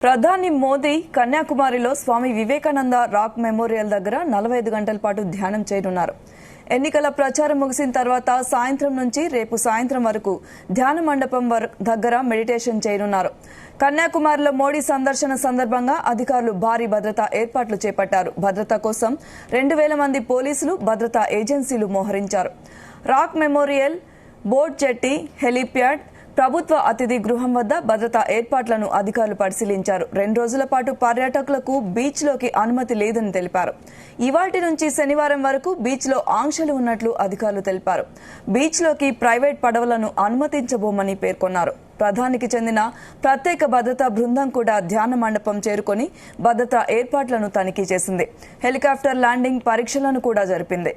ప్రధాని Modi కన్యాకుమారిలో Swami Vivekananda rock memorial దగ్గర 45 గంటల పాటు ధ్యానం చేయనున్నారు. ఎన్నికల ప్రచారం ముగిసిన తర్వాత సాయంత్రం నుంచి రేపు సాయంత్రం వరకు ధ్యాన మండపం దగ్గర మెడిటేషన్ చేయనున్నారు. కన్యాకుమారిలో మోడీ సందర్శన సందర్భంగా అధికారులు భారీ భద్రతా ఏర్పాట్లు చేపట్టారు. భద్రత కోసం 2000 మంది పోలీసులు, భద్రతా ఏజెన్సీలు మోహరించారు. రాక్ మెమోరియల్, బోట్ జెట్టి, హెలీప్యాడ్, ప్రభుత్వ అతిథి గృహం వద్ద భద్రతా ఏర్పాట్లను అధికారులు పరిశీలించారు. 2 రోజుల పాటు పర్యాటకులకు బీచ్ లోకి అనుమతి లేదని తెలిపారు. ఇవాల్టి నుంచి శనివారం వరకు బీచ్ లో ఆంక్షలు ఉన్నట్లు అధికారులు తెలిపారు. బీచ్ లోకి ప్రైవేట్ పడవలను అనుమతించబోమని పేర్కొన్నారు. ప్రధానికి చెందిన ప్రత్యేక భద్రతా బృందం కూడా ధ్యాన మండపం చేరుకుని భద్రతా ఏర్పాట్లను తనిఖీ చేసింది. హెలికాప్టర్ ల్యాండింగ్ పరీక్షలను కూడా జరిపింది.